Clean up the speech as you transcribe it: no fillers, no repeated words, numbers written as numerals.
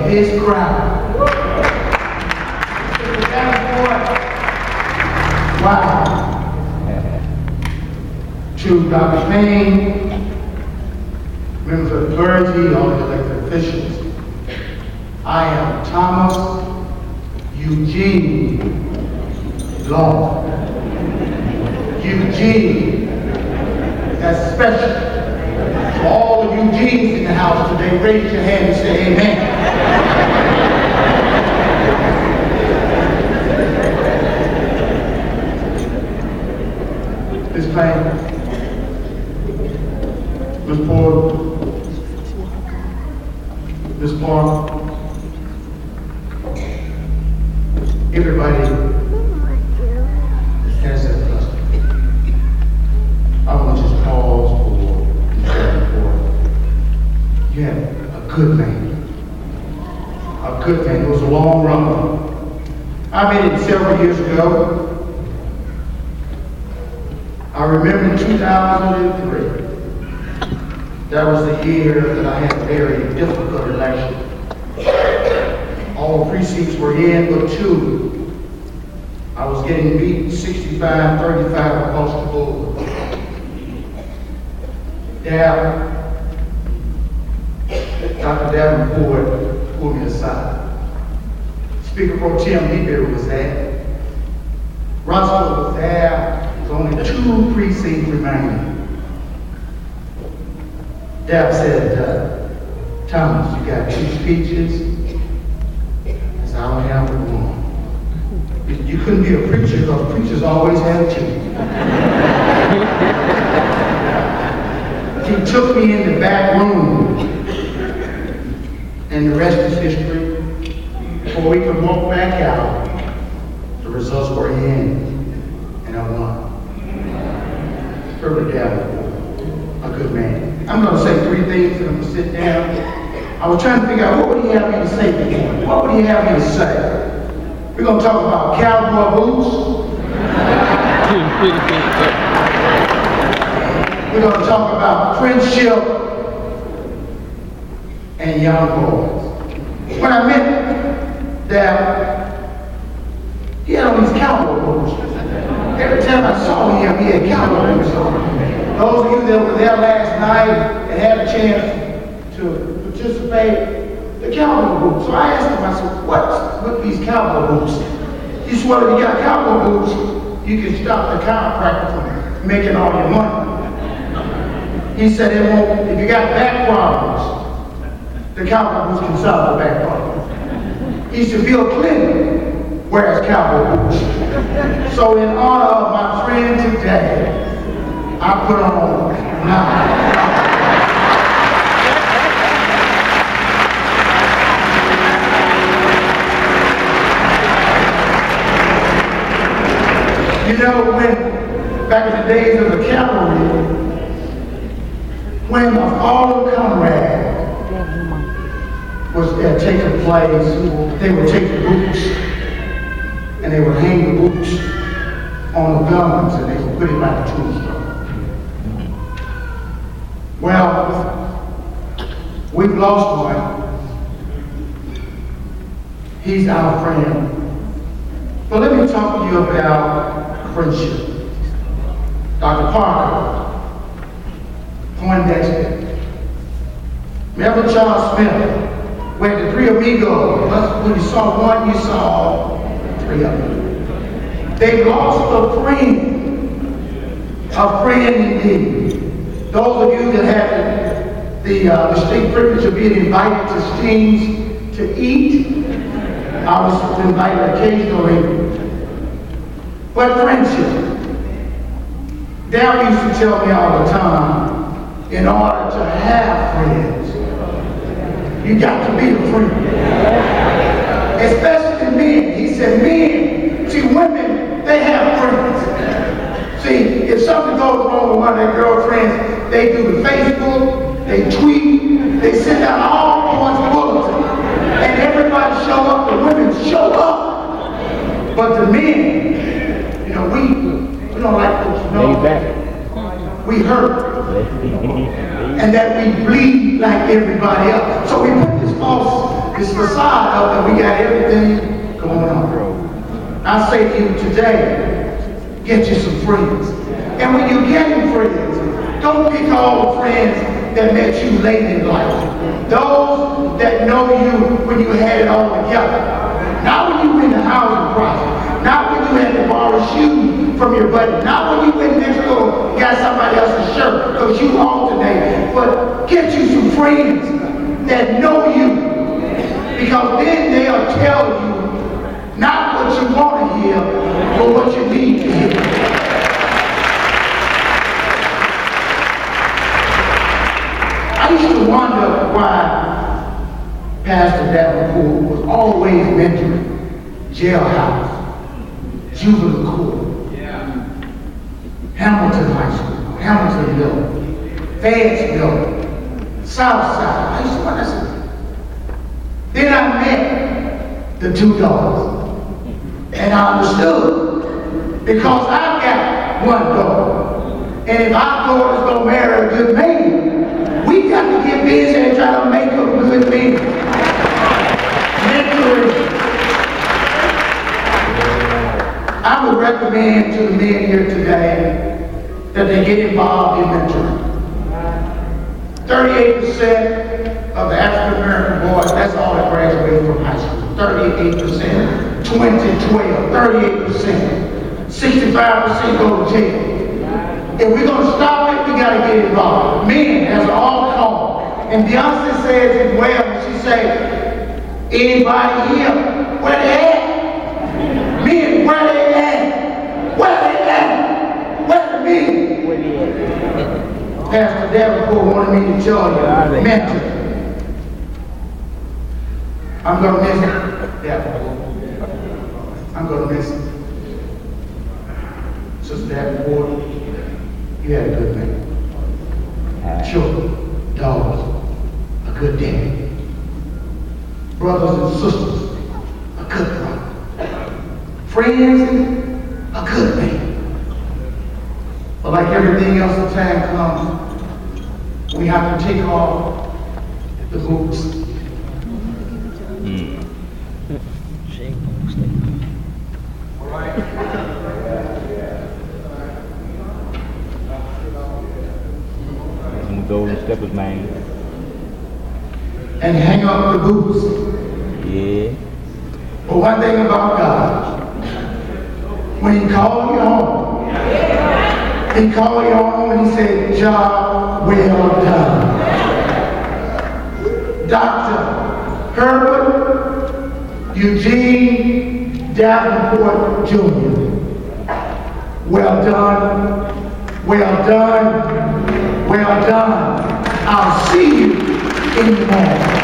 his crowd. Mr. Davenport, wow. To Dr. Payne, members of the clergy, all the elected officials, I am Thomas Eugene Long. Eugene, that's special. So all the Eugenes in the house today, raise your hand and say amen. Ms. Payne, Ms. Porter, Ms. Parker, everybody has that custom. I want to just pause for you have a good man. A good man. It was a long run. I made it several years ago. I remember in 2003, that was the year that I had a very difficult election. All precincts were in but two. I was getting beat 65-35 across the board. Dr. Davenport pulled me aside. Speaker Pro Tem Lieber was there. Roscoe was there. There's only two precincts remaining. Dab said, Thomas, you got two speeches? I said, I don't have one. You couldn't be a preacher because preachers always have two. He took me in the back room, and the rest is history. Before we could walk back out, the results were in, and I won. Herbert, a good man. I'm going to say three things, and I'm going to sit down. I was trying to figure out what would he have me to say before? What would he have me to say? We're going to talk about cowboy boots. We're going to talk about friendship and young boys. When I met Dad, he had on these cowboy boots. Every time I saw him, he had cowboy boots on. Those of you that were there last night and had a chance to participate, the cowboy boots. So I asked him, I said, what's with these cowboy boots? He said, well, if you got cowboy boots, you can stop the chiropractor from making all your money. He said, if you got back problems, the cowboy boots can solve the back problem. He said, Bill Clinton wears cowboy boots. So in honor of my friend today, I put on now. You know, when back in the days of the cavalry, when all the comrades was taking place, they would take the boots and they would hang the boots on the guns and they would put it by the tombstone. Well, we've lost one. He's our friend. But let me talk to you about friendship. Dr. Parker, Poindexter, Melvin Charles Smith, where the three amigos, when you saw one, you saw three of them. They lost a friend indeed. Those of you that had the distinct privilege of being invited to Stings to eat, I was invited occasionally. But friendship. Dad used to tell me all the time, in order to have friends, you got to be a friend. Especially men. He said men, see women, they have friends. See, if something goes wrong with one of their girlfriends, they do the Facebook, they tweet, they send out all one's bulletin, and everybody show up, the women show up. But the men, you know, we don't like folks to know we hurt, and that we bleed like everybody else. So we put this false This facade of that we got everything going on. I say to you today, get you some friends. And when you're getting friends, don't pick all the friends that met you late in life. Those that know you when you had it all together. Not when you were in the housing project. Not when you had to borrow shoes from your buddy. Not when you went next door and got somebody else's shirt because you alternate. But get you some friends that know you. Because then they'll tell you not what you want to hear, but what you need to hear. I used to wonder why Pastor Davenport was always mentoring jailhouse, juvenile court, Hamilton High School, Hamiltonville, Fayetteville, Southside. I used to wonder, I said, then I met the two daughters, and I understood, because I've got one daughter, and if our daughter's going to marry a good man, we got to get busy and try to make her a good man. Mentoring. I would recommend to the men here today that they get involved in mentoring. 38% of the African American boys, that's all that graduated from high school. 38%, 2012, 38%, 65% go to jail. If we're going to stop it, we got to get involved. Men, as an all call. And Beyonce says it well, she say, anybody here, where they at? Men, where they at? Where they at? Where the men? Pastor Davenport wanted me to join you, mentor. I'm going to miss it. Yeah. I'm going to miss it. Sister Davenport, you had a good man. Children, daughters, a good daddy. Brothers and sisters, a good brother. Friends, a good man. But like everything else, the time comes, we have to take off the boots. All right. Some golden steppers, man. And hang up the boots. Yeah. But one thing about God, when He called you home, He called you home and He said, job well done. Dr. Herbert Eugene Davenport Jr. Well done, well done, well done. I'll see you in the morning.